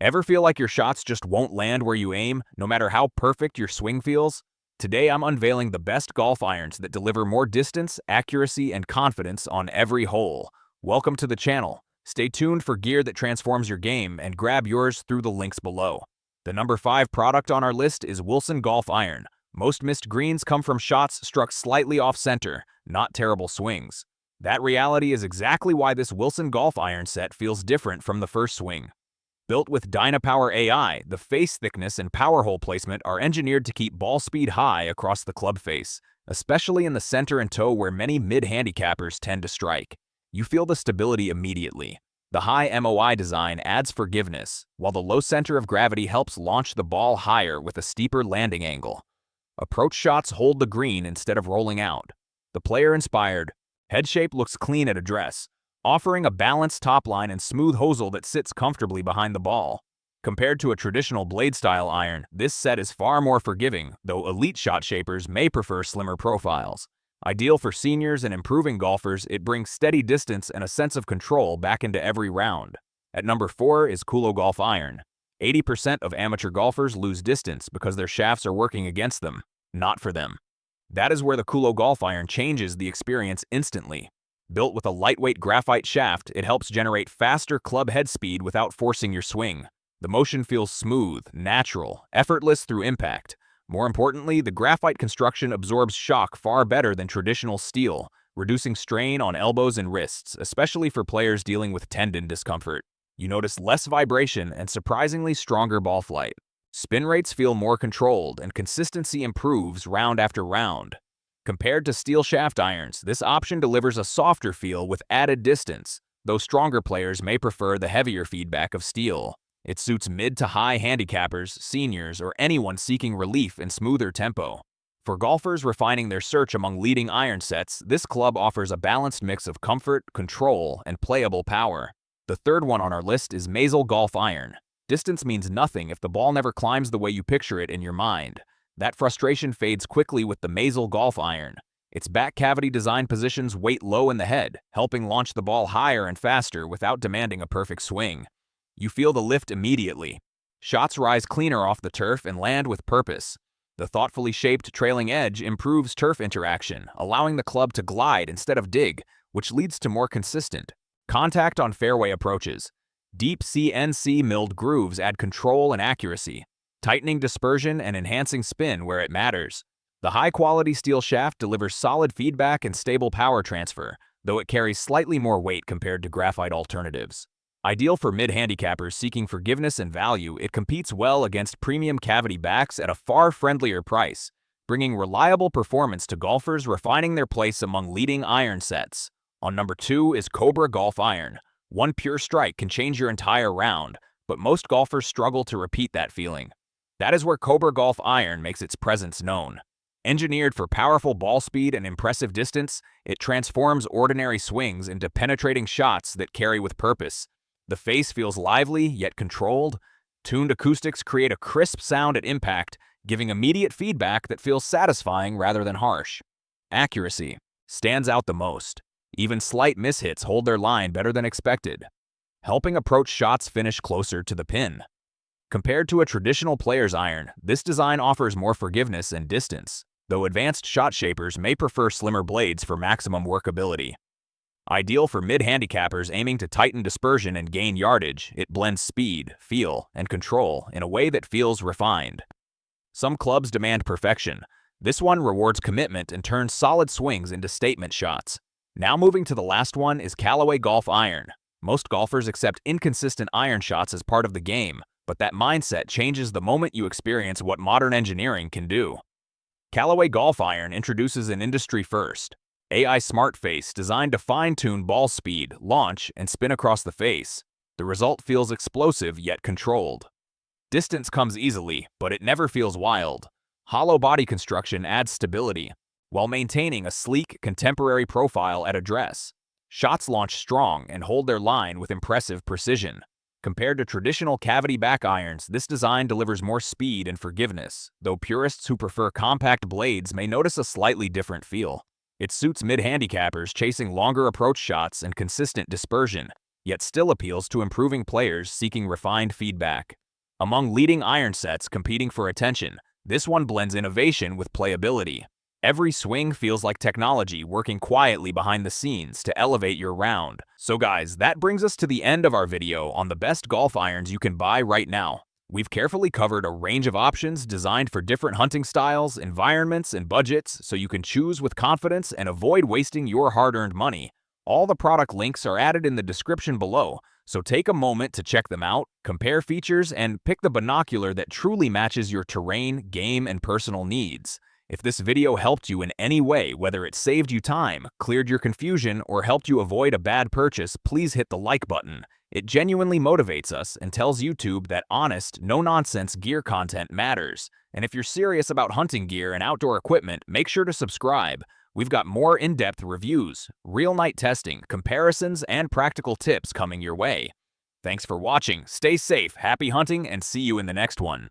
Ever feel like your shots just won't land where you aim, no matter how perfect your swing feels? Today I'm unveiling the best golf irons that deliver more distance, accuracy, and confidence on every hole. Welcome to the channel. Stay tuned for gear that transforms your game and grab yours through the links below. The number 5 product on our list is Wilson Golf Iron. Most missed greens come from shots struck slightly off-center, not terrible swings. That reality is exactly why this Wilson Golf Iron set feels different from the first swing. Built with Dynapower AI, the face thickness and power hole placement are engineered to keep ball speed high across the club face, especially in the center and toe where many mid-handicappers tend to strike. You feel the stability immediately. The high MOI design adds forgiveness, while the low center of gravity helps launch the ball higher with a steeper landing angle. Approach shots hold the green instead of rolling out. The player-inspired head shape looks clean at address, offering a balanced top line and smooth hosel that sits comfortably behind the ball. Compared to a traditional blade-style iron, this set is far more forgiving, though elite shot shapers may prefer slimmer profiles. Ideal for seniors and improving golfers, it brings steady distance and a sense of control back into every round. At number 4 is COOLO Golf Iron. 80% of amateur golfers lose distance because their shafts are working against them, not for them. That is where the COOLO Golf Iron changes the experience instantly. Built with a lightweight graphite shaft, it helps generate faster club head speed without forcing your swing. The motion feels smooth, natural, effortless through impact. More importantly, the graphite construction absorbs shock far better than traditional steel, reducing strain on elbows and wrists, especially for players dealing with tendon discomfort. You notice less vibration and surprisingly stronger ball flight. Spin rates feel more controlled, and consistency improves round after round. Compared to steel shaft irons, this option delivers a softer feel with added distance, though stronger players may prefer the heavier feedback of steel. It suits mid to high handicappers, seniors, or anyone seeking relief and smoother tempo. For golfers refining their search among leading iron sets, this club offers a balanced mix of comfort, control, and playable power. The third one on our list is MAZEL Golf Iron. Distance means nothing if the ball never climbs the way you picture it in your mind. That frustration fades quickly with the MAZEL Golf Iron. Its back cavity design positions weight low in the head, helping launch the ball higher and faster without demanding a perfect swing. You feel the lift immediately. Shots rise cleaner off the turf and land with purpose. The thoughtfully shaped trailing edge improves turf interaction, allowing the club to glide instead of dig, which leads to more consistent contact on fairway approaches. Deep CNC milled grooves add control and accuracy, tightening dispersion and enhancing spin where it matters. The high-quality steel shaft delivers solid feedback and stable power transfer, though it carries slightly more weight compared to graphite alternatives. Ideal for mid-handicappers seeking forgiveness and value, it competes well against premium cavity backs at a far friendlier price, bringing reliable performance to golfers refining their place among leading iron sets. On number 2 is Cobra Golf Iron. One pure strike can change your entire round, but most golfers struggle to repeat that feeling. That is where Cobra Golf Iron makes its presence known. Engineered for powerful ball speed and impressive distance, it transforms ordinary swings into penetrating shots that carry with purpose. The face feels lively yet controlled. Tuned acoustics create a crisp sound at impact, giving immediate feedback that feels satisfying rather than harsh. Accuracy stands out the most. Even slight mishits hold their line better than expected, helping approach shots finish closer to the pin. Compared to a traditional player's iron, this design offers more forgiveness and distance, though advanced shot shapers may prefer slimmer blades for maximum workability. Ideal for mid-handicappers aiming to tighten dispersion and gain yardage, it blends speed, feel, and control in a way that feels refined. Some clubs demand perfection. This one rewards commitment and turns solid swings into statement shots. Now moving to the last one is Callaway Golf Iron. Most golfers accept inconsistent iron shots as part of the game, but that mindset changes the moment you experience what modern engineering can do. Callaway Golf Iron introduces an industry first AI Smart Face designed to fine-tune ball speed, launch, and spin across the face. The result feels explosive yet controlled. Distance comes easily, but it never feels wild. Hollow body construction adds stability, while maintaining a sleek, contemporary profile at address. Shots launch strong and hold their line with impressive precision. Compared to traditional cavity back irons, this design delivers more speed and forgiveness, though purists who prefer compact blades may notice a slightly different feel. It suits mid-handicappers chasing longer approach shots and consistent dispersion. yet still appeals to improving players seeking refined feedback. Among leading iron sets competing for attention, this one blends innovation with playability. Every swing feels like technology working quietly behind the scenes to elevate your round. So guys, that brings us to the end of our video on the best golf irons you can buy right now. We've carefully covered a range of options designed for different hunting styles, environments, and budgets, so you can choose with confidence and avoid wasting your hard-earned money. All the product links are added in the description below, so take a moment to check them out, compare features, and pick the binocular that truly matches your terrain, game, and personal needs. If this video helped you in any way, whether it saved you time, cleared your confusion, or helped you avoid a bad purchase, please hit the like button. It genuinely motivates us and tells YouTube that honest, no-nonsense gear content matters. And if you're serious about hunting gear and outdoor equipment, make sure to subscribe. We've got more in-depth reviews, real night testing, comparisons, and practical tips coming your way. Thanks for watching, stay safe, happy hunting, and see you in the next one.